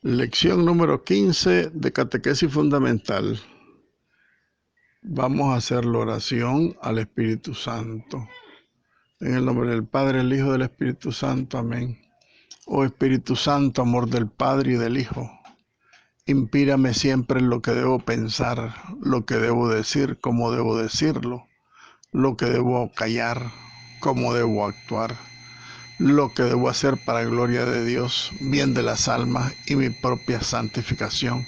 Lección número 15 de Catequesis Fundamental. Vamos a hacer la oración al Espíritu Santo. En el nombre del Padre, del Hijo y del Espíritu Santo. Amén. Oh Espíritu Santo, amor del Padre y del Hijo, inspírame siempre en lo que debo pensar, lo que debo decir, cómo debo decirlo, lo que debo callar, cómo debo actuar, lo que debo hacer para gloria de Dios, bien de las almas y mi propia santificación.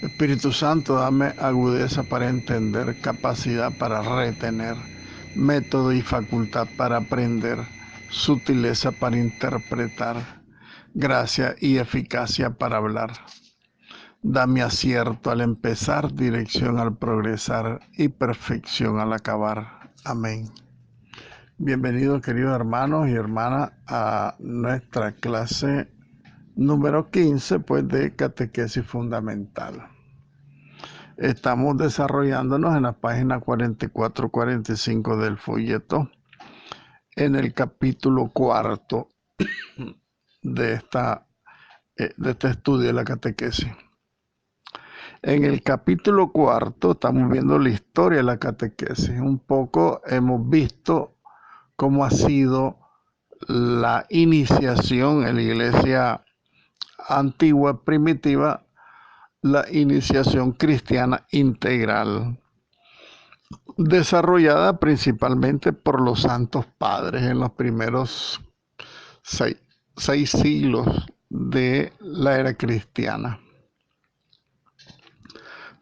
Espíritu Santo, dame agudeza para entender, capacidad para retener, método y facultad para aprender, sutileza para interpretar, gracia y eficacia para hablar. Dame acierto al empezar, dirección al progresar y perfección al acabar. Amén. Bienvenidos, queridos hermanos y hermanas, a nuestra clase número 15, pues, de Catequesis Fundamental. Estamos desarrollándonos en la página 44-45 del folleto, en el capítulo cuarto de este estudio de la catequesis. En el capítulo cuarto estamos viendo la historia de la catequesis. Un poco hemos visto cómo ha sido la iniciación en la iglesia antigua, primitiva, la iniciación cristiana integral, desarrollada principalmente por los santos padres en los primeros seis siglos de la era cristiana.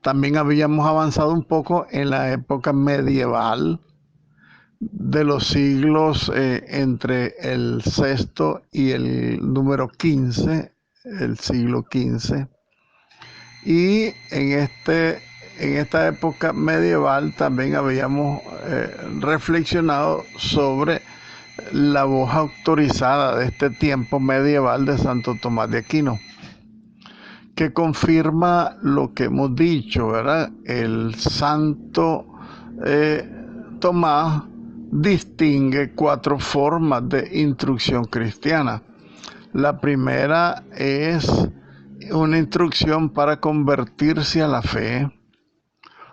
También habíamos avanzado un poco en la época medieval de los siglos entre el sexto y el número 15, el siglo XV. Y en esta época medieval también habíamos reflexionado sobre la voz autorizada de este tiempo medieval de Santo Tomás de Aquino, que confirma lo que hemos dicho, ¿verdad? El santo Tomás distingue 4 formas de instrucción cristiana. La primera es una instrucción para convertirse a la fe,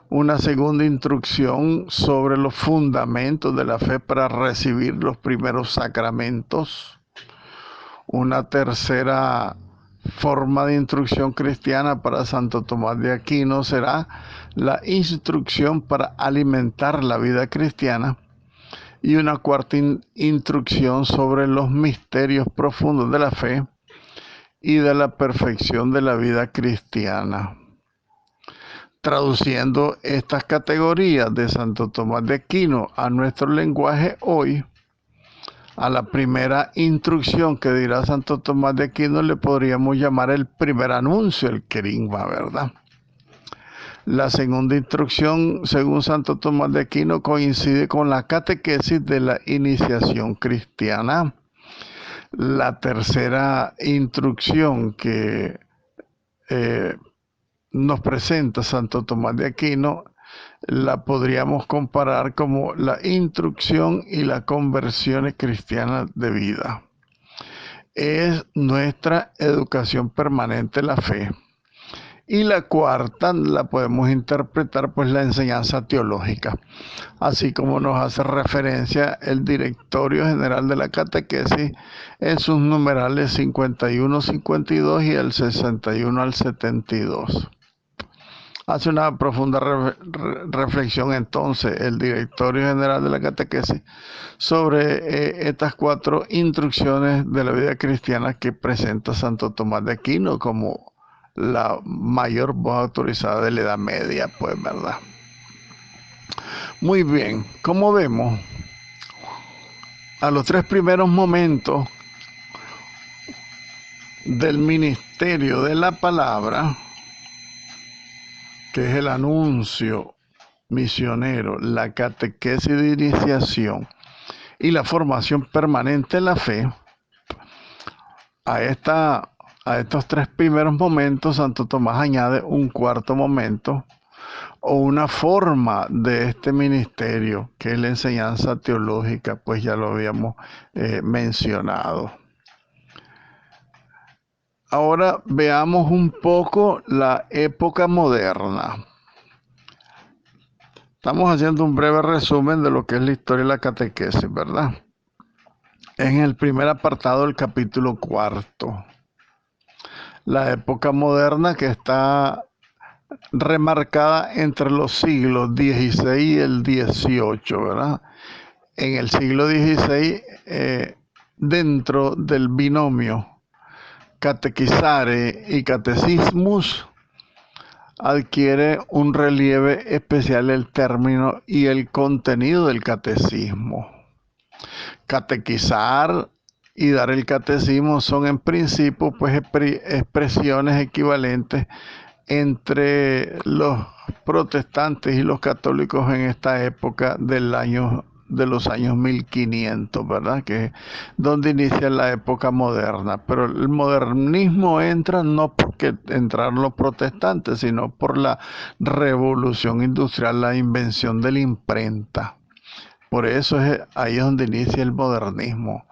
una segunda instrucción sobre los fundamentos de la fe para recibir los primeros sacramentos, una tercera forma de instrucción cristiana para Santo Tomás de Aquino será la instrucción para alimentar la vida cristiana, y una cuarta instrucción sobre los misterios profundos de la fe y de la perfección de la vida cristiana. Traduciendo estas categorías de Santo Tomás de Aquino a nuestro lenguaje hoy, a la primera instrucción que dirá Santo Tomás de Aquino le podríamos llamar el primer anuncio, el querigma, ¿verdad? La segunda instrucción, según Santo Tomás de Aquino, coincide con la catequesis de la iniciación cristiana. La tercera instrucción que nos presenta Santo Tomás de Aquino la podríamos comparar como la instrucción y la conversión cristiana de vida. Es nuestra educación permanente en la fe. Y la cuarta la podemos interpretar, pues, la enseñanza teológica, así como nos hace referencia el Directorio General de la Catequesis en sus numerales 51-52 y el 61 al 72. Hace una profunda reflexión entonces el Directorio General de la Catequesis sobre estas 4 instrucciones de la vida cristiana que presenta Santo Tomás de Aquino como la mayor voz autorizada de la Edad Media, pues, ¿verdad? Muy bien, como vemos, a los 3 primeros momentos del ministerio de la palabra, que es el anuncio misionero, la catequesis de iniciación y la formación permanente en la fe, a estos 3 primeros momentos Santo Tomás añade un cuarto momento o una forma de este ministerio, que es la enseñanza teológica, pues ya lo habíamos mencionado. Ahora veamos un poco la época moderna. Estamos haciendo un breve resumen de lo que es la historia de la catequesis, ¿verdad? En el primer apartado del capítulo 4. La época moderna que está remarcada entre los siglos XVI y el XVIII, ¿verdad? En el siglo XVI, dentro del binomio catequizare y catecismus, adquiere un relieve especial el término y el contenido del catecismo. Catequizar y dar el catecismo son en principio pues expresiones equivalentes entre los protestantes y los católicos en esta época de los años 1500, ¿verdad? Que es donde inicia la época moderna. Pero el modernismo entra no porque entraron los protestantes, sino por la revolución industrial, la invención de la imprenta. Por eso ahí es donde inicia el modernismo,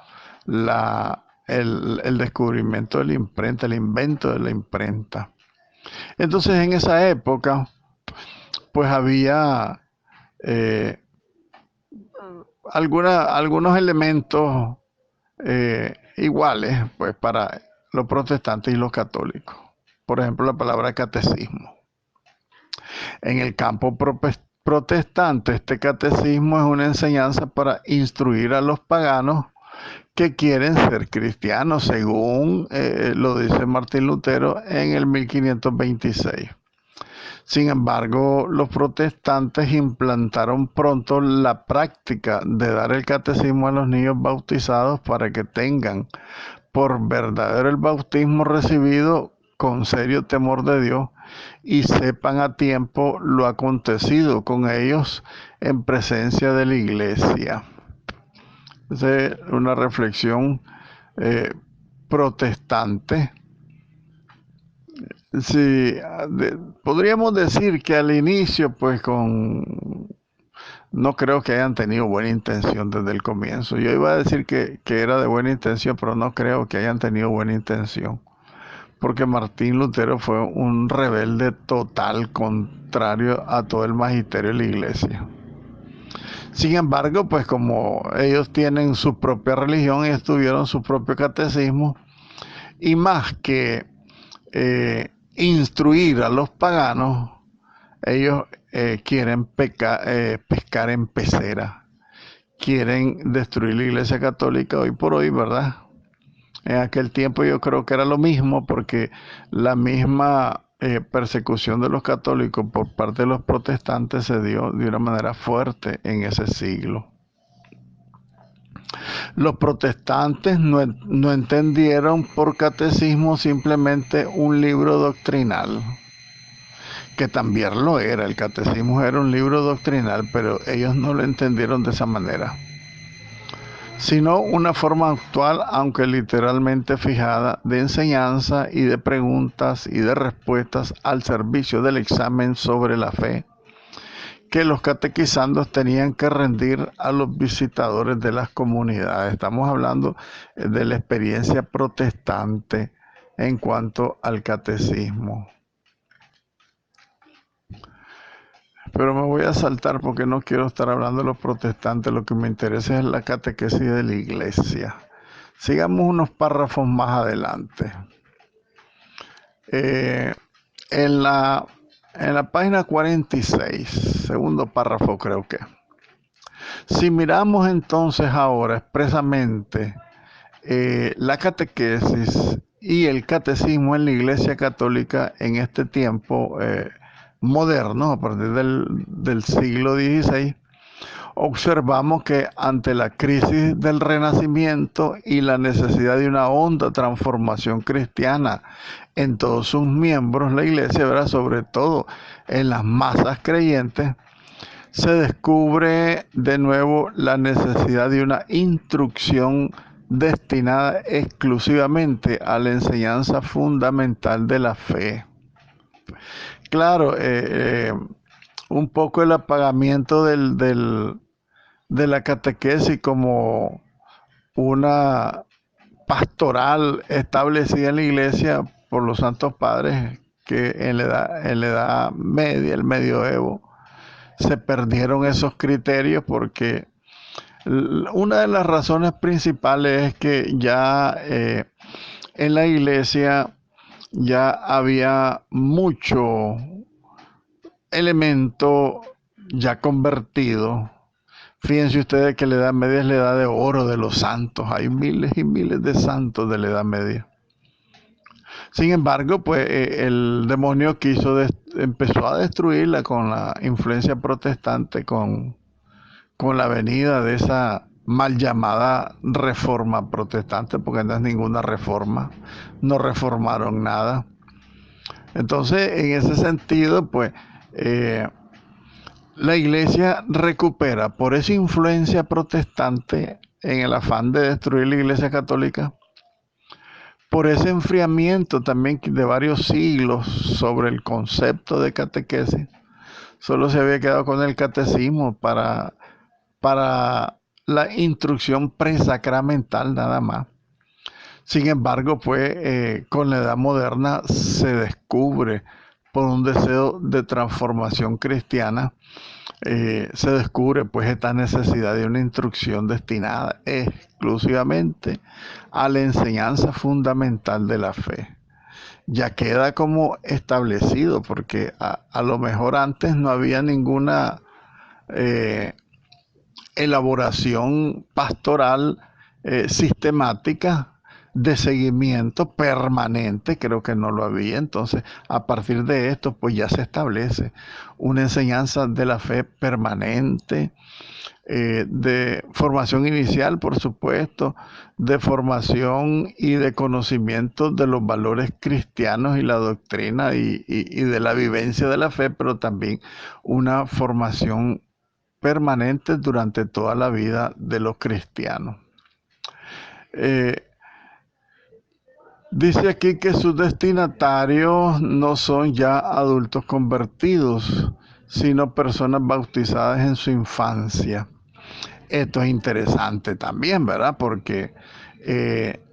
el descubrimiento de la imprenta, el invento de la imprenta. Entonces en esa época pues había algunos elementos iguales pues para los protestantes y los católicos. Por ejemplo, la palabra catecismo. En el campo protestante, este catecismo es una enseñanza para instruir a los paganos que quieren ser cristianos, según lo dice Martín Lutero en el 1526. Sin embargo, los protestantes implantaron pronto la práctica de dar el catecismo a los niños bautizados para que tengan por verdadero el bautismo recibido con serio temor de Dios y sepan a tiempo lo acontecido con ellos en presencia de la iglesia. Esa es una reflexión protestante. Sí, podríamos decir que al inicio, pues no creo que hayan tenido buena intención desde el comienzo. Yo iba a decir que era de buena intención, pero no creo que hayan tenido buena intención. Porque Martín Lutero fue un rebelde total, contrario a todo el magisterio de la iglesia. Sin embargo, pues como ellos tienen su propia religión y estudiaron su propio catecismo, y más que instruir a los paganos, ellos quieren pescar en pecera, quieren destruir la iglesia católica hoy por hoy, ¿verdad? En aquel tiempo yo creo que era lo mismo, porque la misma persecución de los católicos por parte de los protestantes se dio de una manera fuerte en ese siglo. Los protestantes no entendieron por catecismo simplemente un libro doctrinal, que también lo era. El catecismo era un libro doctrinal, pero ellos no lo entendieron de esa manera, sino una forma actual, aunque literalmente fijada, de enseñanza y de preguntas y de respuestas al servicio del examen sobre la fe que los catequizandos tenían que rendir a los visitadores de las comunidades. Estamos hablando de la experiencia protestante en cuanto al catecismo. Pero me voy a saltar porque no quiero estar hablando de los protestantes. Lo que me interesa es la catequesis de la iglesia. Sigamos unos párrafos más adelante. En la página 46, segundo párrafo creo que. Si miramos entonces ahora expresamente la catequesis y el catecismo en la Iglesia Católica en este tiempo moderno, a partir del siglo XVI, observamos que ante la crisis del Renacimiento y la necesidad de una honda transformación cristiana en todos sus miembros, la Iglesia, ¿verdad?, sobre todo en las masas creyentes, se descubre de nuevo la necesidad de una instrucción destinada exclusivamente a la enseñanza fundamental de la fe. Claro, un poco el apagamiento de la catequesis como una pastoral establecida en la iglesia por los santos padres que en la edad media, el medioevo, se perdieron esos criterios porque una de las razones principales es que ya en la iglesia ya había mucho elemento ya convertido. Fíjense ustedes que la Edad Media es la edad de oro de los santos. Hay miles y miles de santos de la Edad Media. Sin embargo, pues el demonio empezó a destruirla con la influencia protestante, con la venida de esa mal llamada reforma protestante, porque no es ninguna reforma, no reformaron nada. Entonces, en ese sentido, pues la iglesia recupera por esa influencia protestante en el afán de destruir la iglesia católica, por ese enfriamiento también de varios siglos sobre el concepto de catequesis. Solo se había quedado con el catecismo para la instrucción presacramental nada más. Sin embargo, pues con la edad moderna se descubre por un deseo de transformación cristiana, se descubre pues esta necesidad de una instrucción destinada exclusivamente a la enseñanza fundamental de la fe. Ya queda como establecido, porque a lo mejor antes no había ninguna elaboración pastoral sistemática de seguimiento permanente, creo que no lo había. Entonces, a partir de esto, pues ya se establece una enseñanza de la fe permanente, de formación inicial, por supuesto, de formación y de conocimiento de los valores cristianos y la doctrina y de la vivencia de la fe, pero también una formación permanente durante toda la vida de los cristianos. Dice aquí que sus destinatarios no son ya adultos convertidos, sino personas bautizadas en su infancia. Esto es interesante también, ¿verdad? Porque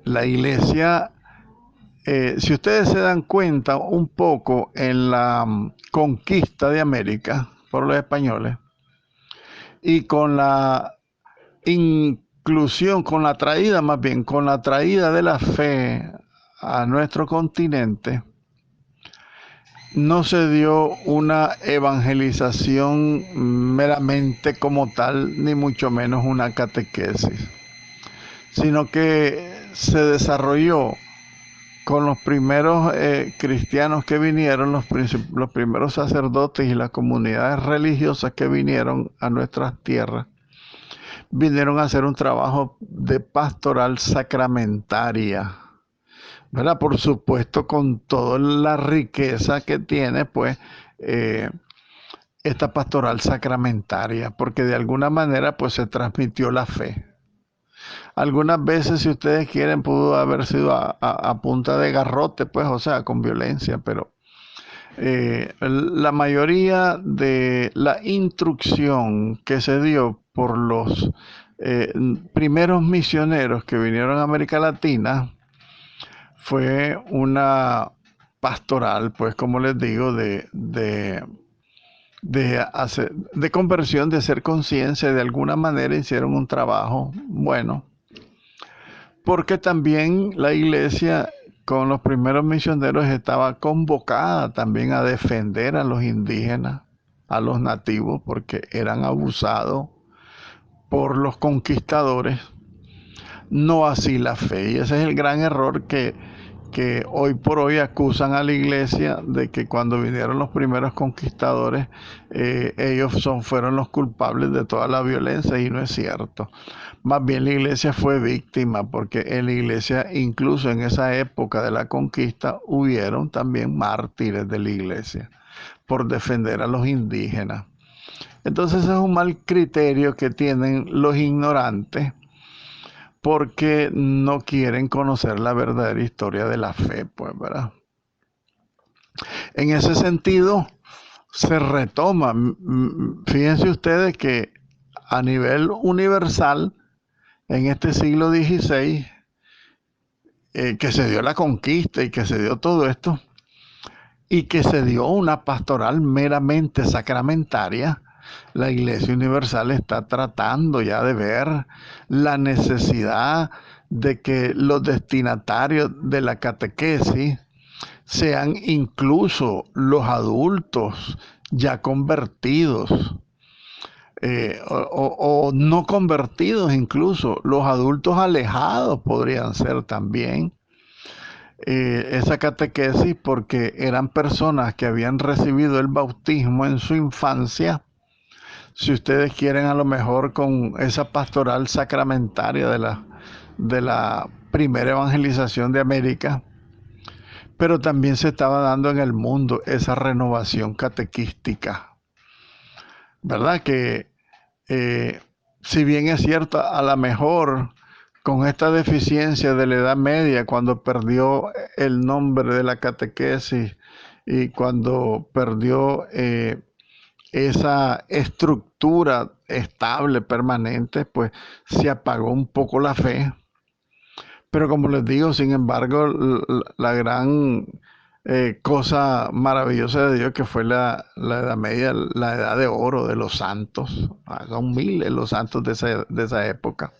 la iglesia, si ustedes se dan cuenta un poco en la conquista de América por los españoles y con la inclusión, con la traída más bien, con la traída de la fe a nuestro continente, no se dio una evangelización meramente como tal, ni mucho menos una catequesis, sino que se desarrolló con los primeros cristianos que vinieron, los primeros sacerdotes y las comunidades religiosas que vinieron a nuestras tierras, vinieron a hacer un trabajo de pastoral sacramentaria, ¿verdad? Por supuesto, con toda la riqueza que tiene, pues, esta pastoral sacramentaria, porque de alguna manera, pues, se transmitió la fe. Algunas veces, si ustedes quieren, pudo haber sido a punta de garrote, pues, o sea, con violencia, pero la mayoría de la instrucción que se dio por los primeros misioneros que vinieron a América Latina fue una pastoral, pues como les digo, de conversión, de hacer conciencia. De alguna manera hicieron un trabajo bueno, porque también la iglesia con los primeros misioneros estaba convocada también a defender a los indígenas, a los nativos, porque eran abusados por los conquistadores, no así la fe. Y ese es el gran error que hoy por hoy acusan a la iglesia de que cuando vinieron los primeros conquistadores, ellos fueron los culpables de toda la violencia, y no es cierto. Más bien la iglesia fue víctima, porque en la iglesia, incluso en esa época de la conquista, hubieron también mártires de la iglesia por defender a los indígenas. Entonces es un mal criterio que tienen los ignorantes, porque no quieren conocer la verdadera historia de la fe, pues, ¿verdad? En ese sentido, se retoma. Fíjense ustedes que a nivel universal, en este siglo XVI, que se dio la conquista y que se dio todo esto, y que se dio una pastoral meramente sacramentaria, la Iglesia Universal está tratando ya de ver la necesidad de que los destinatarios de la catequesis sean incluso los adultos ya convertidos, o no convertidos, incluso los adultos alejados podrían ser también esa catequesis, porque eran personas que habían recibido el bautismo en su infancia, si ustedes quieren, a lo mejor con esa pastoral sacramentaria de la primera evangelización de América, pero también se estaba dando en el mundo esa renovación catequística, ¿verdad? Que si bien es cierto, a lo mejor con esta deficiencia de la Edad Media, cuando perdió el nombre de la catequesis y cuando perdió esa estructura estable, permanente, pues se apagó un poco la fe. Pero como les digo, sin embargo, la gran cosa maravillosa de Dios que fue la Edad Media, la edad de oro de los santos, son miles los santos de esa época.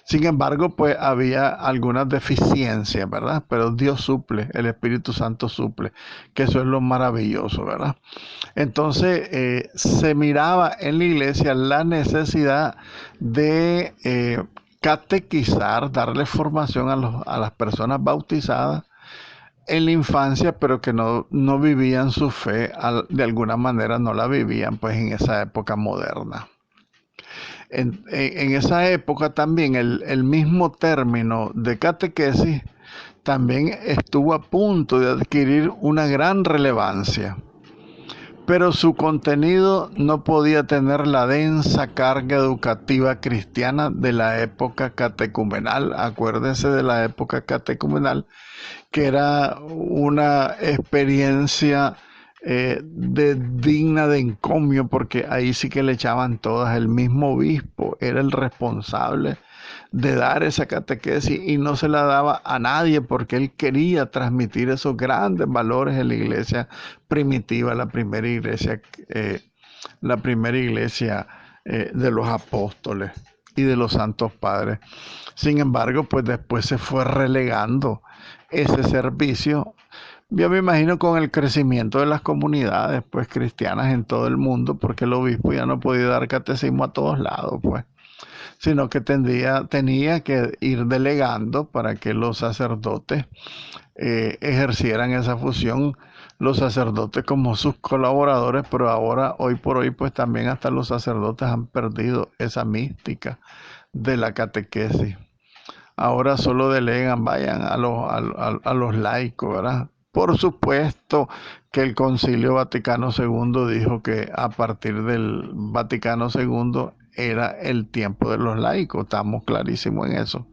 Sin embargo, pues había algunas deficiencias, ¿verdad? Pero Dios suple, el Espíritu Santo suple, que eso es lo maravilloso, ¿verdad? Entonces, se miraba en la iglesia la necesidad de catequizar, darle formación a las personas bautizadas en la infancia, pero que no vivían su fe, de alguna manera no la vivían pues en esa época moderna. En esa época también el mismo término de catequesis también estuvo a punto de adquirir una gran relevancia, pero su contenido no podía tener la densa carga educativa cristiana de la época catecumenal. Acuérdense de la época catecumenal, que era una experiencia digna de encomio, porque ahí sí que le echaban todas. El mismo obispo era el responsable de dar esa catequesis y no se la daba a nadie, porque él quería transmitir esos grandes valores en la iglesia primitiva, la primera iglesia de los apóstoles y de los santos padres. Sin embargo, pues después se fue relegando ese servicio. Yo me imagino con el crecimiento de las comunidades pues cristianas en todo el mundo, porque el obispo ya no podía dar catecismo a todos lados, pues, sino que tenía que ir delegando para que los sacerdotes ejercieran esa función, los sacerdotes como sus colaboradores, pero ahora, hoy por hoy, pues también hasta los sacerdotes han perdido esa mística de la catequesis. Ahora solo delegan, vayan a los laicos, ¿verdad? Por supuesto que el Concilio Vaticano II dijo que a partir del Vaticano II era el tiempo de los laicos, estamos clarísimos en eso.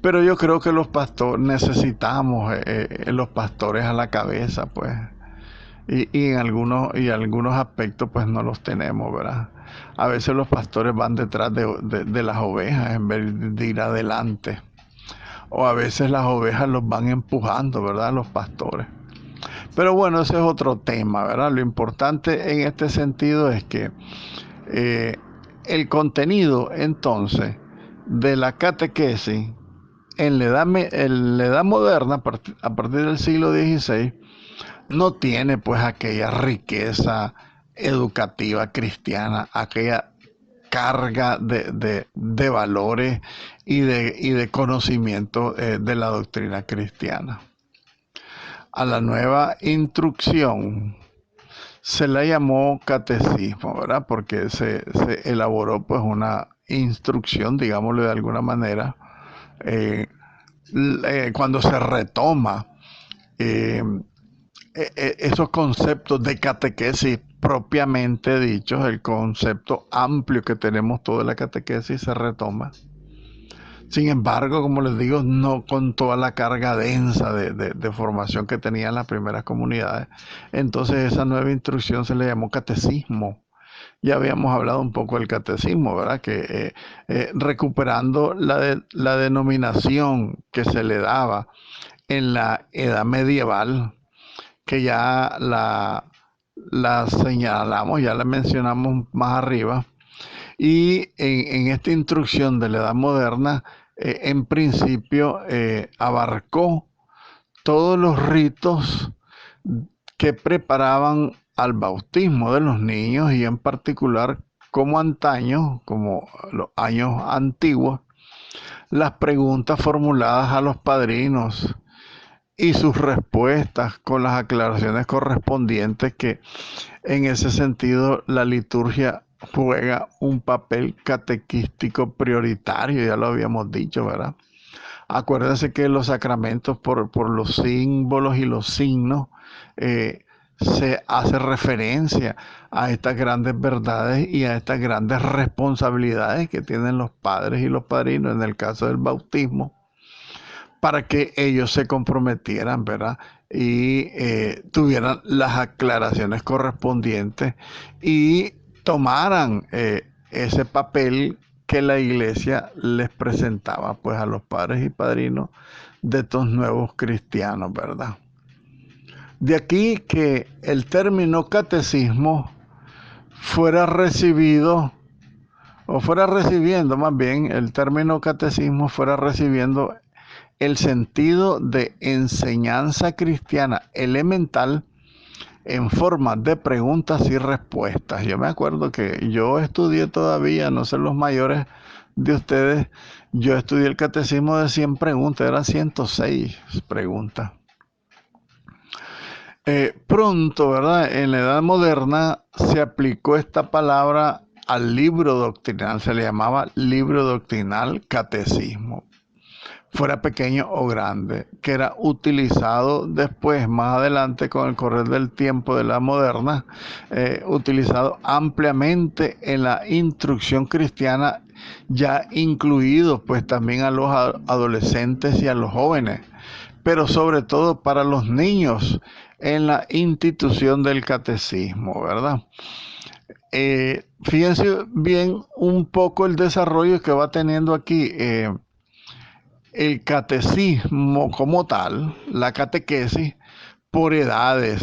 Pero yo creo que los pastores necesitamos los pastores a la cabeza, pues, y en algunos aspectos pues no los tenemos, ¿verdad? A veces los pastores van detrás de las ovejas en vez de ir adelante, o a veces las ovejas los van empujando, ¿verdad? Los pastores. Pero bueno, ese es otro tema, ¿verdad? Lo importante en este sentido es que el contenido entonces de la catequesis en la edad moderna, a partir del siglo XVI, no tiene pues aquella riqueza educativa cristiana, aquella carga de valores y de conocimiento de la doctrina cristiana. A la nueva instrucción se la llamó catecismo, ¿verdad? Porque se elaboró pues una instrucción, digámoslo de alguna manera, cuando se retoma esos conceptos de catequesis propiamente dichos, el concepto amplio que tenemos toda la catequesis se retoma. Sin embargo, como les digo, no con toda la carga densa de formación que tenían las primeras comunidades. Entonces esa nueva instrucción se le llamó catecismo, Ya habíamos hablado un poco del catecismo, ¿verdad? Que recuperando la denominación que se le daba en la edad medieval, que ya la señalamos, ya la mencionamos más arriba, y en esta instrucción de la edad moderna, en principio abarcó todos los ritos que preparaban al bautismo de los niños y en particular como antaño, como los años antiguos, las preguntas formuladas a los padrinos y sus respuestas con las aclaraciones correspondientes, que en ese sentido la liturgia juega un papel catequístico prioritario, ya lo habíamos dicho, ¿verdad? Acuérdense que los sacramentos por los símbolos y los signos se hace referencia a estas grandes verdades y a estas grandes responsabilidades que tienen los padres y los padrinos en el caso del bautismo, para que ellos se comprometieran, ¿verdad? Y tuvieran las aclaraciones correspondientes y tomaran ese papel que la iglesia les presentaba pues a los padres y padrinos de estos nuevos cristianos, ¿verdad? De aquí que el término catecismo fuera recibido, o fuera recibiendo más bien, el término catecismo fuera recibiendo el sentido de enseñanza cristiana elemental en forma de preguntas y respuestas. Yo me acuerdo que yo estudié todavía, no sé los mayores de ustedes, yo estudié el catecismo de 100 preguntas, eran 106 preguntas. Pronto, ¿verdad? En la edad moderna se aplicó esta palabra al libro doctrinal, se le llamaba libro doctrinal catecismo, fuera pequeño o grande, que era utilizado después, más adelante, con el correr del tiempo de la moderna, utilizado ampliamente en la instrucción cristiana, ya incluido pues también a los adolescentes y a los jóvenes, pero sobre todo para los niños en la institución del catecismo, ¿verdad? Fíjense bien un poco el desarrollo que va teniendo aquí el catecismo como tal, la catequesis, por edades.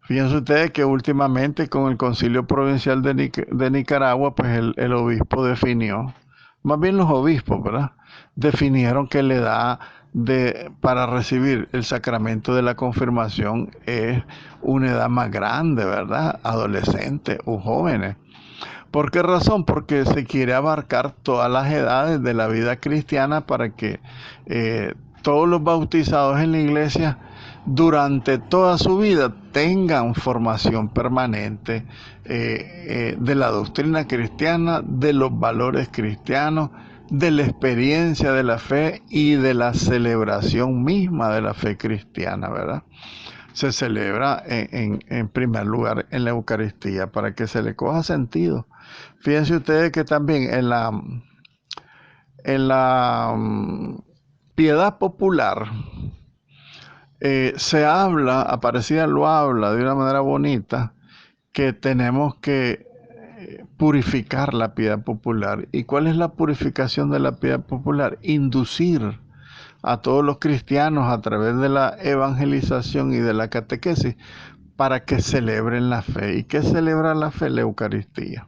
Fíjense ustedes que últimamente con el Concilio Provincial de Nicaragua, pues el obispo definió, más bien los obispos, ¿verdad? Definieron que la edad para recibir el sacramento de la confirmación es una edad más grande, ¿verdad? Adolescentes o jóvenes. ¿Por qué razón? Porque se quiere abarcar todas las edades de la vida cristiana para que todos los bautizados en la iglesia durante toda su vida tengan formación permanente de la doctrina cristiana, de los valores cristianos, de la experiencia de la fe y de la celebración misma de la fe cristiana, ¿verdad? Se celebra en primer lugar en la Eucaristía para que se le coja sentido. Fíjense ustedes que también en la piedad popular se habla, Aparecida lo habla de una manera bonita, que tenemos que purificar la piedad popular. ¿Y cuál es la purificación de la piedad popular? Inducir a todos los cristianos a través de la evangelización y de la catequesis para que celebren la fe. ¿Y qué celebra la fe? La Eucaristía.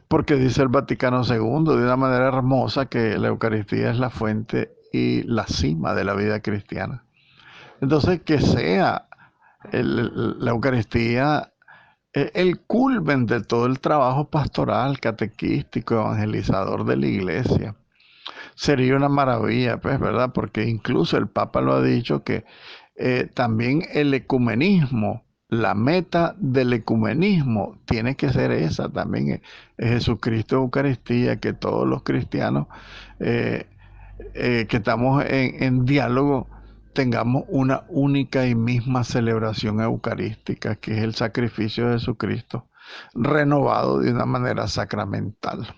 Porque dice el Vaticano II de una manera hermosa que la Eucaristía es la fuente y la cima de la vida cristiana. Entonces, que sea la Eucaristía el culmen de todo el trabajo pastoral, catequístico, evangelizador de la iglesia. Sería una maravilla, pues, ¿verdad? Porque incluso el Papa lo ha dicho que también el ecumenismo, la meta del ecumenismo tiene que ser esa también, es Jesucristo Eucaristía, que todos los cristianos que estamos en diálogo tengamos una única y misma celebración eucarística, que es el sacrificio de Jesucristo, renovado de una manera sacramental.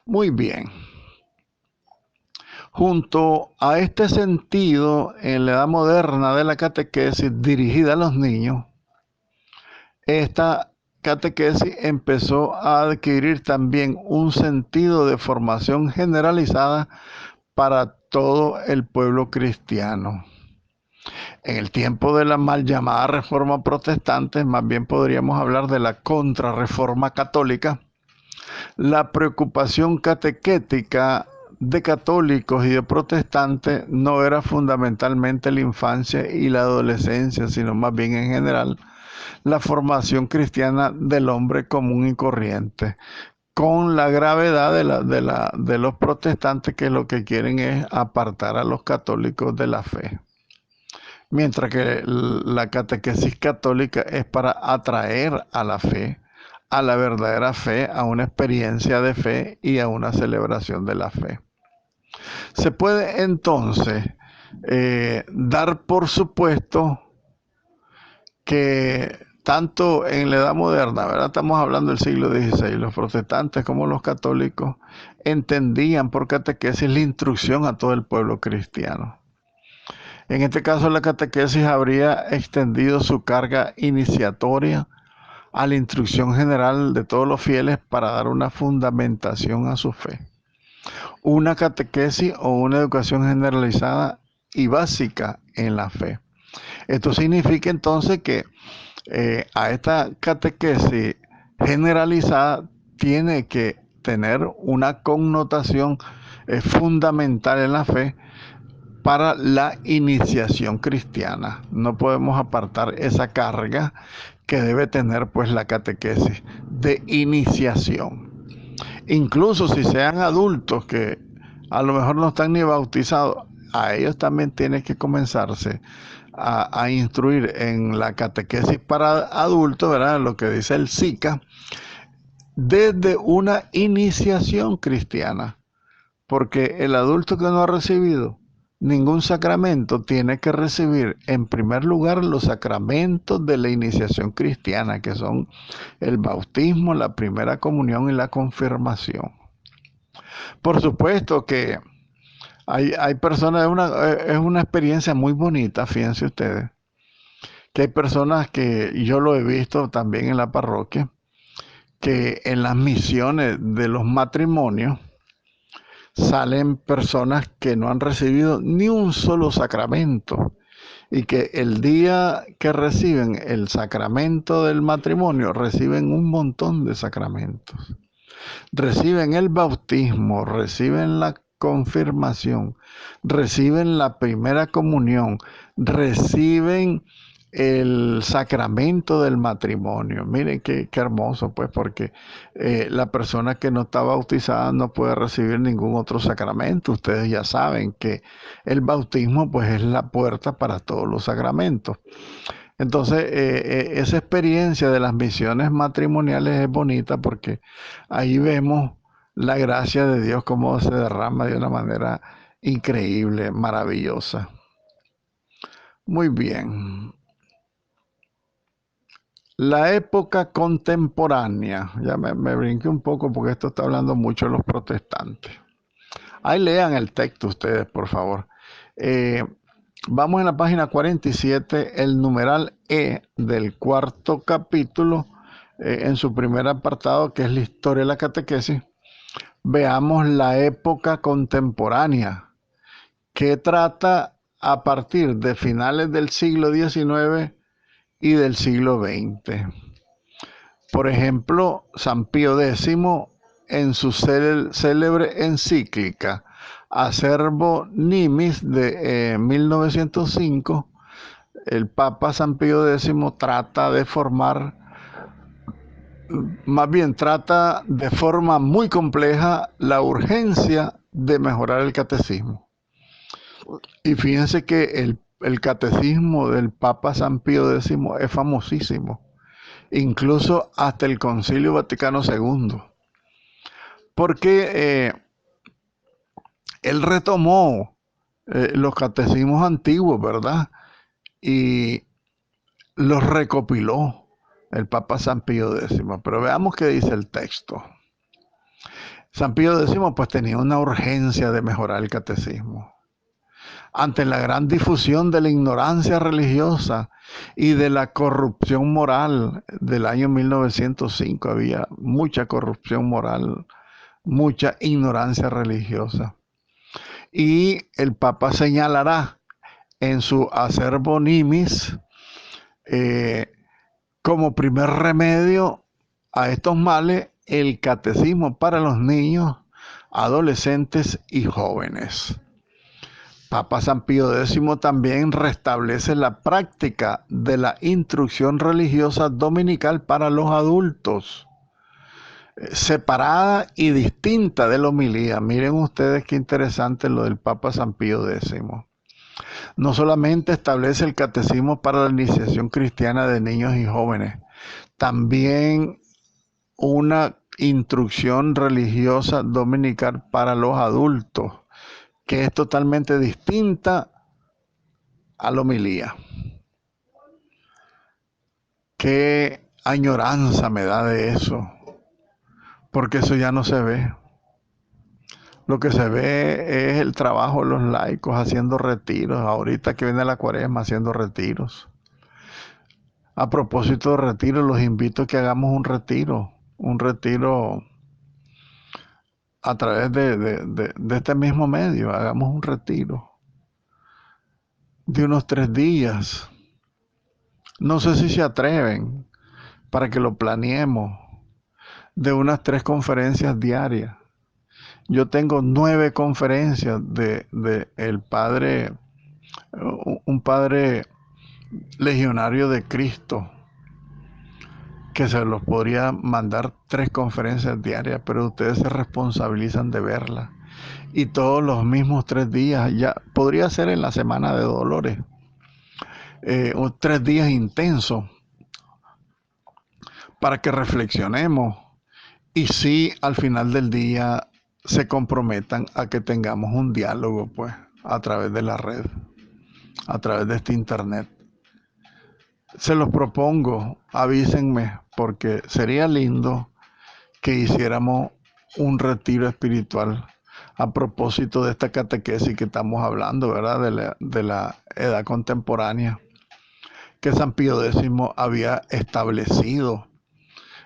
Muy bien. Junto a este sentido, en la edad moderna de la catequesis dirigida a los niños, está catequesis empezó a adquirir también un sentido de formación generalizada para todo el pueblo cristiano. En el tiempo de la mal llamada Reforma Protestante, más bien podríamos hablar de la Contrarreforma Católica, la preocupación catequética de católicos y de protestantes no era fundamentalmente la infancia y la adolescencia, sino más bien en general la formación cristiana del hombre común y corriente, con la gravedad de los protestantes, que lo que quieren es apartar a los católicos de la fe. Mientras que la catequesis católica es para atraer a la fe, a la verdadera fe, a una experiencia de fe y a una celebración de la fe. Se puede entonces dar por supuesto que tanto en la Edad Moderna, ¿verdad? Estamos hablando del siglo XVI, los protestantes como los católicos entendían por catequesis la instrucción a todo el pueblo cristiano. En este caso, la catequesis habría extendido su carga iniciatoria a la instrucción general de todos los fieles para dar una fundamentación a su fe. Una catequesis o una educación generalizada y básica en la fe. Esto significa entonces que a esta catequesis generalizada tiene que tener una connotación fundamental en la fe para la iniciación cristiana. No podemos apartar esa carga que debe tener pues la catequesis de iniciación. Incluso si sean adultos que a lo mejor no están ni bautizados, a ellos también tiene que comenzarse a instruir en la catequesis para adultos, ¿verdad? Lo que dice el SICA, desde una iniciación cristiana. Porque el adulto que no ha recibido ningún sacramento tiene que recibir en primer lugar los sacramentos de la iniciación cristiana, que son el bautismo, la primera comunión y la confirmación. Por supuesto que hay personas, es una experiencia muy bonita, fíjense ustedes, que hay personas que yo lo he visto también en la parroquia, que en las misiones de los matrimonios salen personas que no han recibido ni un solo sacramento y que el día que reciben el sacramento del matrimonio reciben un montón de sacramentos. Reciben el bautismo, reciben la confirmación, reciben la primera comunión, reciben el sacramento del matrimonio. Miren qué hermoso, pues, porque la persona que no está bautizada no puede recibir ningún otro sacramento. Ustedes ya saben que el bautismo, pues, es la puerta para todos los sacramentos. Entonces, esa experiencia de las misiones matrimoniales es bonita porque ahí vemos la gracia de Dios cómo se derrama de una manera increíble, maravillosa. Muy bien. La época contemporánea, ya me brinqué un poco porque esto está hablando mucho de los protestantes. Ahí lean el texto ustedes, por favor. Vamos en la página 47, el numeral E del cuarto capítulo, en su primer apartado, que es la historia de la catequesis. Veamos la época contemporánea, que trata a partir de finales del siglo XIX y del siglo XX. Por ejemplo, San Pío X, en su célebre encíclica Acervo Nimis de 1905, el Papa San Pío X trata de forma muy compleja la urgencia de mejorar el catecismo. Y fíjense que el catecismo del Papa San Pío X es famosísimo, incluso hasta el Concilio Vaticano II, porque él retomó los catecismos antiguos, ¿verdad? Y los recopiló el Papa San Pío X. Pero veamos qué dice el texto. San Pío X pues tenía una urgencia de mejorar el catecismo. ante la gran difusión de la ignorancia religiosa y de la corrupción moral del año 1905. Había mucha corrupción moral, mucha ignorancia religiosa. Y el Papa señalará en su Acervo Nimis como primer remedio a estos males el catecismo para los niños, adolescentes y jóvenes. Papa San Pío X también restablece la práctica de la instrucción religiosa dominical para los adultos, separada y distinta de la homilía. Miren ustedes qué interesante lo del Papa San Pío X. No solamente establece el catecismo para la iniciación cristiana de niños y jóvenes, también una instrucción religiosa dominical para los adultos, que es totalmente distinta a la homilía. Qué añoranza me da de eso, porque eso ya no se ve. Lo que se ve es el trabajo de los laicos haciendo retiros, ahorita que viene la Cuaresma haciendo retiros. A propósito de retiros, los invito a que hagamos un retiro a través de este mismo medio, hagamos un retiro de unos 3 días. No sé si se atreven para que lo planeemos, de unas 3 conferencias diarias. Yo tengo 9 conferencias de el padre, un padre legionario de Cristo, que se los podría mandar 3 conferencias diarias, pero ustedes se responsabilizan de verlas. Y todos los mismos 3 días, ya podría ser en la semana de Dolores, 3 días intensos para que reflexionemos y sí al final del día se comprometan a que tengamos un diálogo, pues, a través de la red, a través de este internet. Se los propongo, avísenme, porque sería lindo que hiciéramos un retiro espiritual a propósito de esta catequesis que estamos hablando, ¿verdad? De la edad contemporánea, que San Pío X había establecido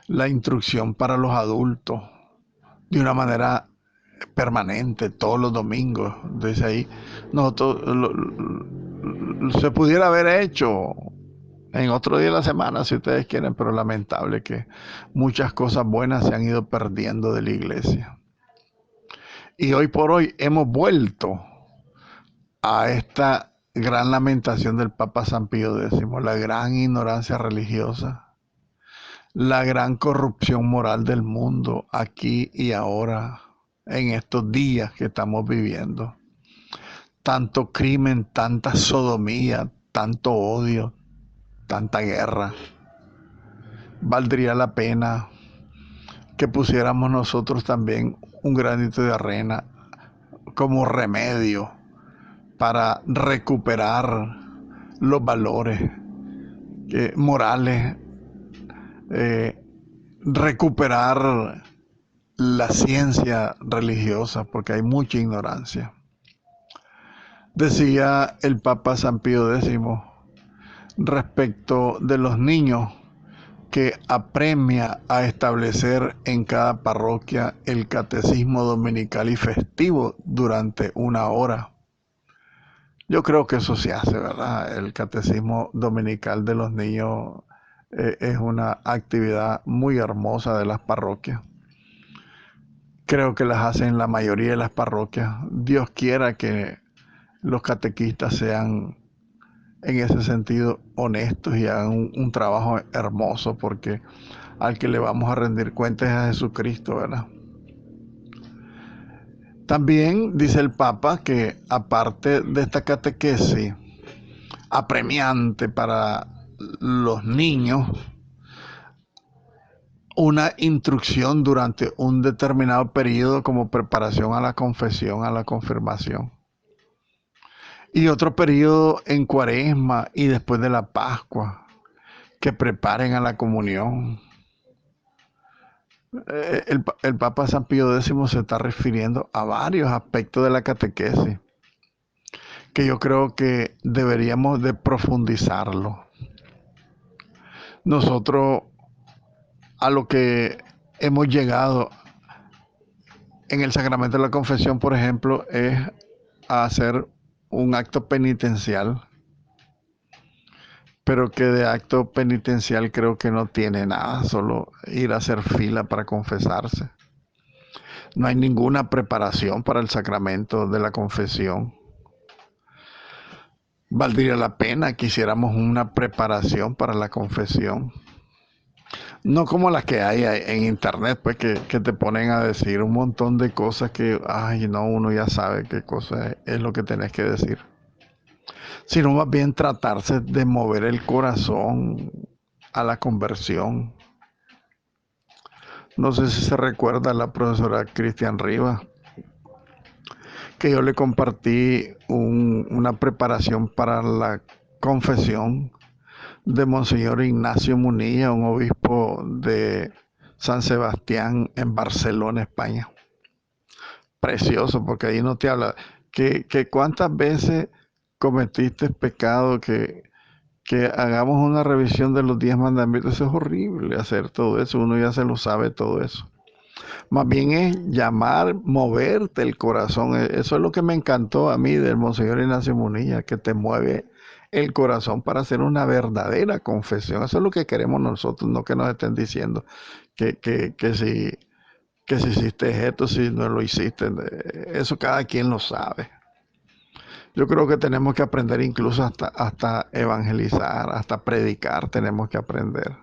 la instrucción para los adultos de una manera permanente, todos los domingos. Desde ahí, nosotros se pudiera haber hecho en otro día de la semana, si ustedes quieren, pero lamentable que muchas cosas buenas se han ido perdiendo de la iglesia. Y hoy por hoy hemos vuelto a esta gran lamentación del Papa San Pío X, la gran ignorancia religiosa, la gran corrupción moral del mundo aquí y ahora, en estos días que estamos viviendo. Tanto crimen, tanta sodomía, tanto odio, tanta guerra. Valdría la pena que pusiéramos nosotros también un granito de arena como remedio para recuperar los valores morales, recuperar la ciencia religiosa, porque hay mucha ignorancia. Decía el Papa San Pío X respecto de los niños, que apremia a establecer en cada parroquia el catecismo dominical y festivo durante 1 hora. Yo creo que eso se hace, ¿verdad? El catecismo dominical de los niños es una actividad muy hermosa de las parroquias. Creo que las hacen la mayoría de las parroquias. Dios quiera que los catequistas sean en ese sentido honestos y hagan un trabajo hermoso, porque al que le vamos a rendir cuentas es a Jesucristo, ¿verdad? También dice el Papa que aparte de esta catequesis apremiante para los niños, una instrucción durante un determinado periodo como preparación a la confesión, a la confirmación. Y otro periodo en Cuaresma y después de la Pascua, que preparen a la comunión. El Papa San Pío X se está refiriendo a varios aspectos de la catequesis que yo creo que deberíamos de profundizarlo. Nosotros a lo que hemos llegado en el sacramento de la confesión, por ejemplo, es a hacer un acto penitencial, pero que de acto penitencial creo que no tiene nada, solo ir a hacer fila para confesarse. No hay ninguna preparación para el sacramento de la confesión. Valdría la pena que hiciéramos una preparación para la confesión. No como las que hay en internet, pues que te ponen a decir un montón de cosas que, ay, no, uno ya sabe qué cosa es lo que tenés que decir. Sino más bien tratarse de mover el corazón a la conversión. No sé si se recuerda a la profesora Cristian Rivas, que yo le compartí una preparación para la confesión de Monseñor Ignacio Munilla, un obispo de San Sebastián en Barcelona, España. Precioso, porque ahí no te habla que cuántas veces cometiste pecado, que hagamos una revisión de los 10 mandamientos. Eso es horrible hacer todo eso, uno ya se lo sabe todo eso. Más bien es llamar, moverte el corazón. Eso es lo que me encantó a mí del Monseñor Ignacio Munilla, que te mueve el corazón para hacer una verdadera confesión. Eso es lo que queremos nosotros, no que nos estén diciendo que si hiciste esto, si no lo hiciste. Eso cada quien lo sabe. Yo creo que tenemos que aprender incluso hasta evangelizar, hasta predicar tenemos que aprender.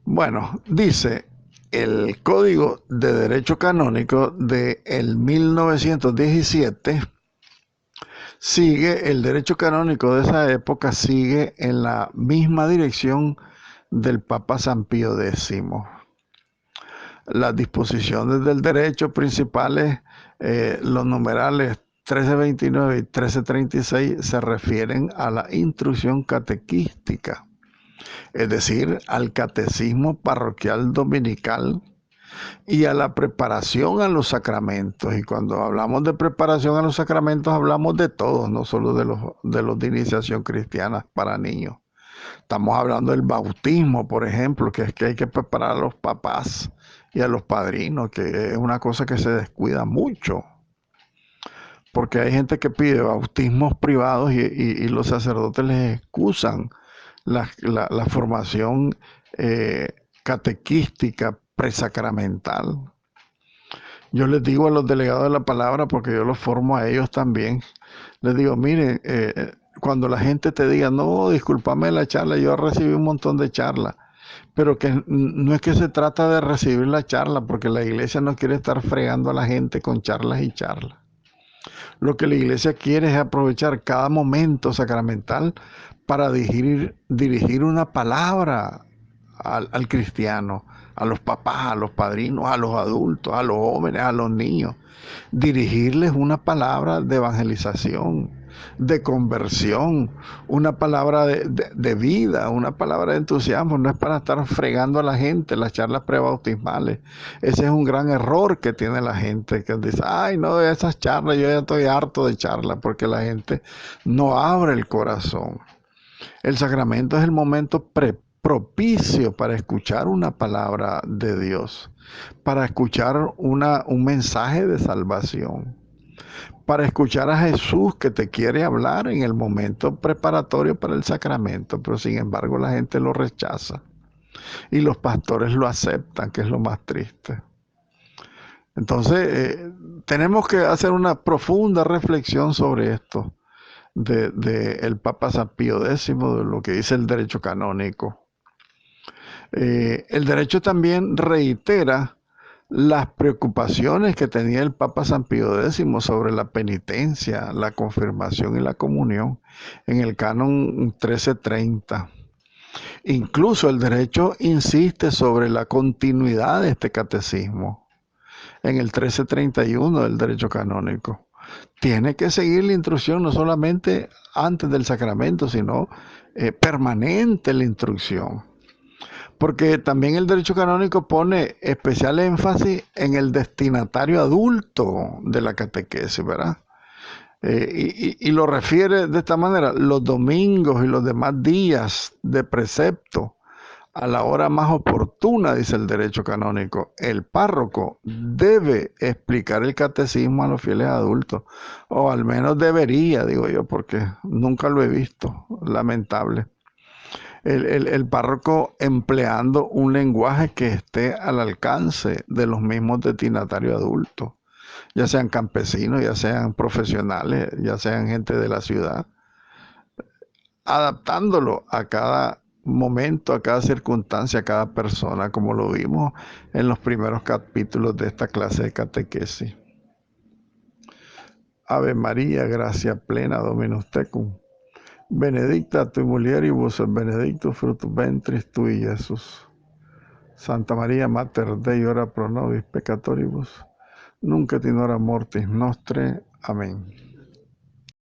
Bueno, dice el Código de Derecho Canónico de el 1917, sigue el derecho canónico de esa época, sigue en la misma dirección del Papa San Pío X. Las disposiciones del derecho principales, los numerales 1329 y 1336 se refieren a la instrucción catequística, es decir, al catecismo parroquial dominical y a la preparación a los sacramentos. Y cuando hablamos de preparación a los sacramentos, hablamos de todos, no solo de los de iniciación cristiana para niños. Estamos hablando del bautismo, por ejemplo, que es que hay que preparar a los papás y a los padrinos, que es una cosa que se descuida mucho. Porque hay gente que pide bautismos privados y los sacerdotes les excusan la formación catequística presacramental. Yo les digo a los delegados de la palabra, porque yo los formo a ellos también, les digo, miren, cuando la gente te diga, no, discúlpame la charla, yo recibí un montón de charlas, pero que no es que se trata de recibir la charla, porque la iglesia no quiere estar fregando a la gente con charlas y charlas. Lo que la iglesia quiere es aprovechar cada momento sacramental para dirigir una palabra al cristiano, a los papás, a los padrinos, a los adultos, a los jóvenes, a los niños. Dirigirles una palabra de evangelización, de conversión, una palabra de vida, una palabra de entusiasmo. No es para estar fregando a la gente las charlas prebautismales. Ese es un gran error que tiene la gente, que dice, ay, no, de esas charlas, yo ya estoy harto de charlas, porque la gente no abre el corazón. El sacramento es el momento propicio para escuchar una palabra de Dios, para escuchar un mensaje de salvación, para escuchar a Jesús que te quiere hablar en el momento preparatorio para el sacramento, pero sin embargo la gente lo rechaza y los pastores lo aceptan, que es lo más triste. Entonces, tenemos que hacer una profunda reflexión sobre esto de el Papa San Pío X, de lo que dice el derecho canónico. El derecho también reitera las preocupaciones que tenía el Papa San Pío X sobre la penitencia, la confirmación y la comunión en el canon 1330. Incluso el derecho insiste sobre la continuidad de este catecismo en el 1331 del derecho canónico. Tiene que seguir la instrucción no solamente antes del sacramento, sino permanente la instrucción. Porque también el derecho canónico pone especial énfasis en el destinatario adulto de la catequesis, ¿verdad? Y lo refiere de esta manera: los domingos y los demás días de precepto, a la hora más oportuna, dice el derecho canónico, el párroco debe explicar el catecismo a los fieles adultos, o al menos debería, digo yo, porque nunca lo he visto, lamentable. El párroco empleando un lenguaje que esté al alcance de los mismos destinatarios adultos, ya sean campesinos, ya sean profesionales, ya sean gente de la ciudad, adaptándolo a cada momento, a cada circunstancia, a cada persona, como lo vimos en los primeros capítulos de esta clase de catequesis. Ave María, gracia plena, Dominus tecum. Benedicta tu mulieribus, et benedictus fructus ventris tui, Jesús. Santa María, Mater Dei, ora pro nobis peccatoribus, nunc et in hora mortis nostre. Amén.